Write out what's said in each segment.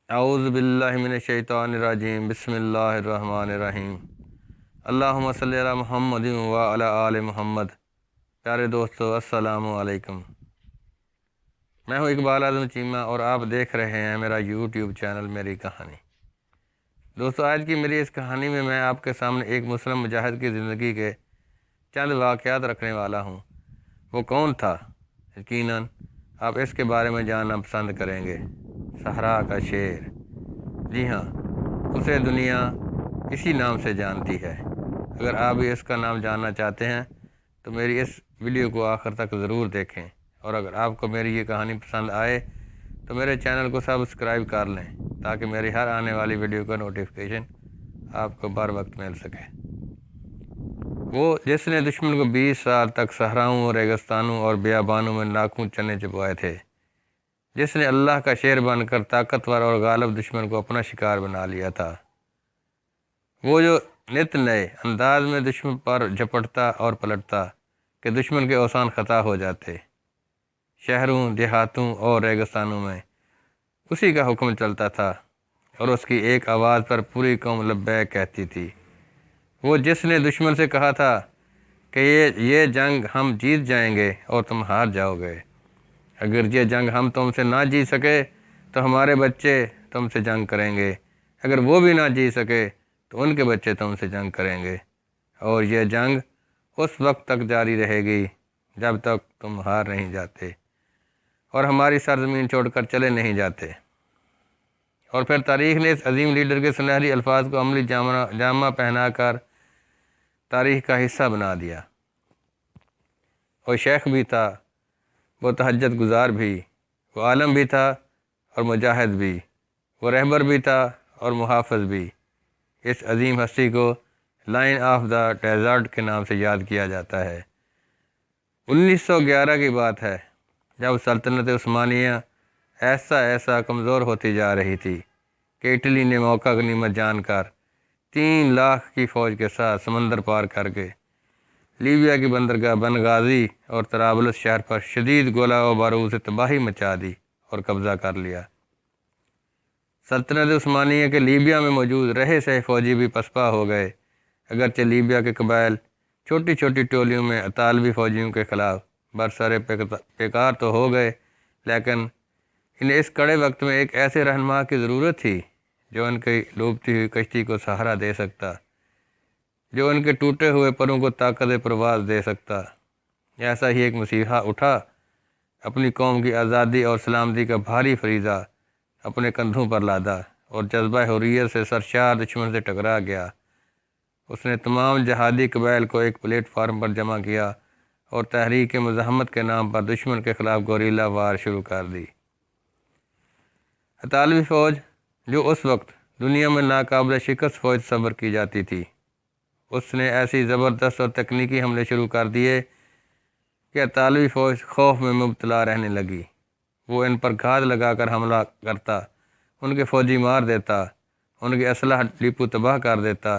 اعوذ باللہ من الشیطان الرجیم بسم اللہ الرحمن الرحیم اللہم صلی علی محمد و علی آل محمد۔ پیارے دوستو السلام علیکم، میں ہوں اقبال اعظم چیمہ اور آپ دیکھ رہے ہیں میرا یوٹیوب چینل میری کہانی۔ دوستو آج کی میری اس کہانی میں آپ کے سامنے ایک مسلم مجاہد کی زندگی کے چند واقعات رکھنے والا ہوں۔ وہ کون تھا؟ یقیناً آپ اس کے بارے میں جاننا پسند کریں گے۔ صحرا کا شیر، جی ہاں، اسے دنیا اسی نام سے جانتی ہے۔ اگر آپ بھی اس کا نام جاننا چاہتے ہیں تو میری اس ویڈیو کو آخر تک ضرور دیکھیں، اور اگر آپ کو میری یہ کہانی پسند آئے تو میرے چینل کو سبسکرائب کر لیں تاکہ میری ہر آنے والی ویڈیو کا نوٹیفیکیشن آپ کو بر وقت مل سکے۔ وہ جس نے دشمن کو 20 سال تک صحراؤں، ریگستانوں اور بیابانوں میں ناخن چنے چبوائے تھے، جس نے اللہ کا شیر بن کر طاقتور اور غالب دشمن کو اپنا شکار بنا لیا تھا، وہ جو نت نئے انداز میں دشمن پر جھپٹتا اور پلٹتا کہ دشمن کے اوسان خطا ہو جاتے۔ شہروں، دیہاتوں اور ریگستانوں میں اسی کا حکم چلتا تھا اور اس کی ایک آواز پر پوری قوم لبیک کہتی تھی۔ وہ جس نے دشمن سے کہا تھا کہ یہ جنگ ہم جیت جائیں گے اور تم ہار جاؤ گے، اگر یہ جنگ ہم تم سے نہ جیت سکے تو ہمارے بچے تم سے جنگ کریں گے، اگر وہ بھی نہ جیت سکے تو ان کے بچے تم سے جنگ کریں گے، اور یہ جنگ اس وقت تک جاری رہے گی جب تک تم ہار نہیں جاتے اور ہماری سرزمین چھوڑ کر چلے نہیں جاتے۔ اور پھر تاریخ نے اس عظیم لیڈر کے سنہری الفاظ کو عملی جامہ پہنا کر تاریخ کا حصہ بنا دیا۔ وہ شیخ بھی تھا، وہ تہجد گزار بھی، وہ عالم بھی تھا اور مجاہد بھی، وہ رہبر بھی تھا اور محافظ بھی۔ اس عظیم ہستی کو لائن آف دا ڈیزرٹ کے نام سے یاد کیا جاتا ہے۔ 1911 کی بات ہے، جب سلطنت عثمانیہ ایسا کمزور ہوتی جا رہی تھی کہ اٹلی نے موقع غنیمت جان کر 3 لاکھ کی فوج کے ساتھ سمندر پار کر کے لیبیا کی بندرگاہ بنغازی اور طرابلس شہر پر شدید گولہ و بارود سے تباہی مچا دی اور قبضہ کر لیا۔ سلطنت عثمانیہ کے لیبیا میں موجود رہے سہے فوجی بھی پسپا ہو گئے، اگرچہ لیبیا کے قبائل چھوٹی چھوٹی ٹولیوں میں اطالوی فوجیوں کے خلاف برسر پیکار تو ہو گئے، لیکن انہیں اس کڑے وقت میں ایک ایسے رہنما کی ضرورت تھی جو ان کی ڈوبتی ہوئی کشتی کو سہارا دے سکتا، جو ان کے ٹوٹے ہوئے پروں کو طاقت پرواز دے سکتا۔ ایسا ہی ایک مسیحا اٹھا، اپنی قوم کی آزادی اور سلامتی کا بھاری فریضہ اپنے کندھوں پر لادا اور جذبہ حریت سے سرشار دشمن سے ٹکرا گیا۔ اس نے تمام جہادی قبائل کو ایک پلیٹ فارم پر جمع کیا اور تحریک مزاحمت کے نام پر دشمن کے خلاف گوریلا وار شروع کر دی۔ اطالوی فوج، جو اس وقت دنیا میں ناقابل شکست فوج صبر کی جاتی تھی، اس نے ایسی زبردست اور تکنیکی حملے شروع کر دیے کہ اطالوی فوج خوف میں مبتلا رہنے لگی۔ وہ ان پر گھات لگا کر حملہ کرتا، ان کے فوجی مار دیتا، ان کے اسلحہ ڈپو تباہ کر دیتا،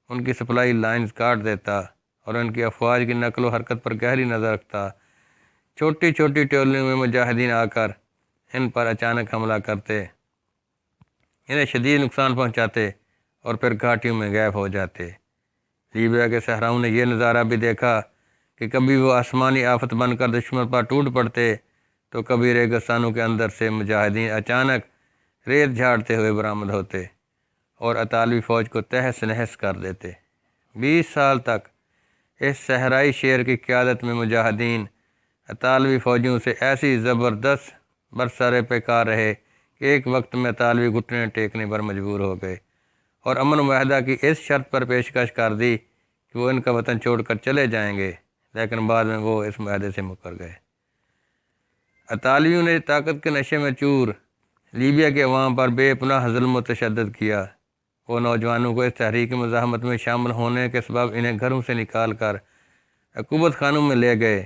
ان کی سپلائی لائنز کاٹ دیتا اور ان کی افواج کی نقل و حرکت پر گہری نظر رکھتا۔ چھوٹی چھوٹی ٹولیوں میں مجاہدین آ کر ان پر اچانک حملہ کرتے، انہیں شدید نقصان پہنچاتے اور پھر گھاٹیوں میں غائب ہو جاتے۔ لیبیا کے صحراؤں نے یہ نظارہ بھی دیکھا کہ کبھی وہ آسمانی آفت بن کر دشمن پر ٹوٹ پڑتے تو کبھی ریگستانوں کے اندر سے مجاہدین اچانک ریت جھاڑتے ہوئے برآمد ہوتے اور اطالوی فوج کو تہس نہس کر دیتے۔ 20 سال تک اس صحرائی شیر کی قیادت میں مجاہدین اطالوی فوجیوں سے ایسی زبردست برسر پیکار رہے کہ ایک وقت میں اطالوی گھٹنے ٹیکنے پر مجبور ہو گئے اور امن معاہدہ کی اس شرط پر پیشکش کر دی کہ وہ ان کا وطن چھوڑ کر چلے جائیں گے، لیکن بعد میں وہ اس معاہدے سے مکر گئے۔ اطالویوں نے طاقت کے نشے میں چور لیبیا کے عوام پر بے پناہ ظلم و تشدد کیا۔ وہ نوجوانوں کو اس تحریک مزاحمت میں شامل ہونے کے سبب انہیں گھروں سے نکال کر عقوبت خانوں میں لے گئے۔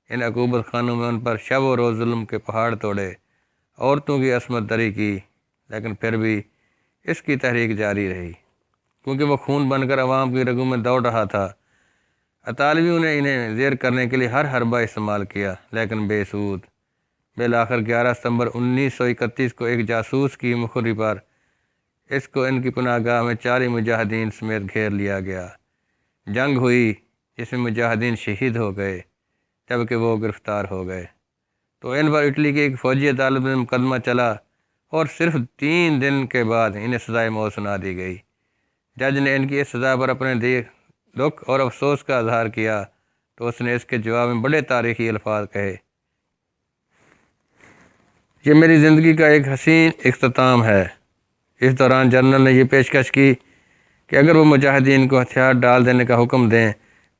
ان عقوبت خانوں میں ان پر شب و روز ظلم کے پہاڑ توڑے، عورتوں کی عصمت دری کی، لیکن پھر بھی اس کی تحریک جاری رہی کیونکہ وہ خون بن کر عوام کی رگوں میں دوڑ رہا تھا۔ اطالویوں نے انہیں زیر کرنے کے لیے ہر حربہ استعمال کیا، لیکن بے سود۔ بالآخر 11 ستمبر 1931 کو ایک جاسوس کی مخبری پر اس کو ان کی پناہ گاہ میں 40 مجاہدین سمیت گھیر لیا گیا۔ جنگ ہوئی جس میں مجاہدین شہید ہو گئے جبکہ وہ گرفتار ہو گئے، تو ان پر اٹلی کی ایک فوجی عدالت میں مقدمہ چلا اور صرف 3 دن کے بعد انہیں سزائے موت سنا دی گئی۔ جج نے ان کی اس سزا پر اپنے دکھ اور افسوس کا اظہار کیا تو اس نے اس کے جواب میں بڑے تاریخی الفاظ کہے، یہ میری زندگی کا ایک حسین اختتام ہے۔ اس دوران جنرل نے یہ پیشکش کی کہ اگر وہ مجاہدین کو ہتھیار ڈال دینے کا حکم دیں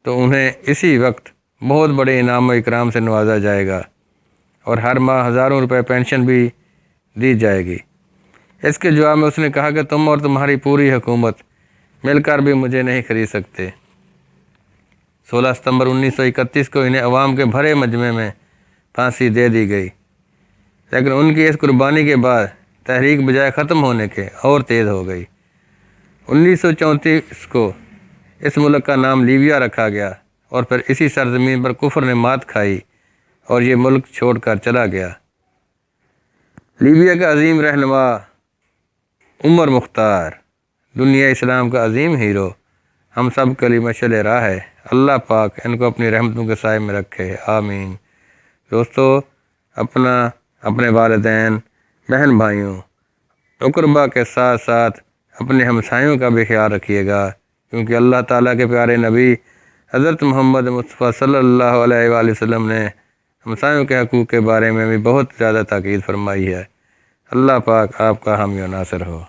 تو انہیں اسی وقت بہت بڑے انعام و اکرام سے نوازا جائے گا اور ہر ماہ ہزاروں روپے پینشن بھی دی جائے گی۔ اس کے جواب میں اس نے کہا کہ تم اور تمہاری پوری حکومت مل کر بھی مجھے نہیں خرید سکتے۔ 16 ستمبر 1931 کو انہیں عوام کے بھرے مجمع میں پھانسی دے دی گئی، لیکن ان کی اس قربانی کے بعد تحریک بجائے ختم ہونے کے اور تیز ہو گئی۔ 1934 کو اس ملک کا نام لیبیا رکھا گیا اور پھر اسی سرزمین پر کفر نے مات کھائی اور یہ ملک چھوڑ کر چلا گیا۔ لیبیا کا عظیم رہنما عمر مختار، دنیا اسلام کا عظیم ہیرو، ہم سب کے لیے مشعل راہ ہے۔ اللہ پاک ان کو اپنی رحمتوں کے سائے میں رکھے، آمین۔ دوستو، اپنے والدین، بہن بھائیوں، اقربا کے ساتھ ساتھ اپنے ہمسایوں کا بھی خیال رکھیے گا، کیونکہ اللہ تعالیٰ کے پیارے نبی حضرت محمد مصطفیٰ صلی اللہ علیہ وآلہ وسلم نے ہمسایوں کے حقوق کے بارے میں بھی بہت زیادہ تاکید فرمائی ہے۔ اللہ پاک آپ کا حامی و ناصر ہو۔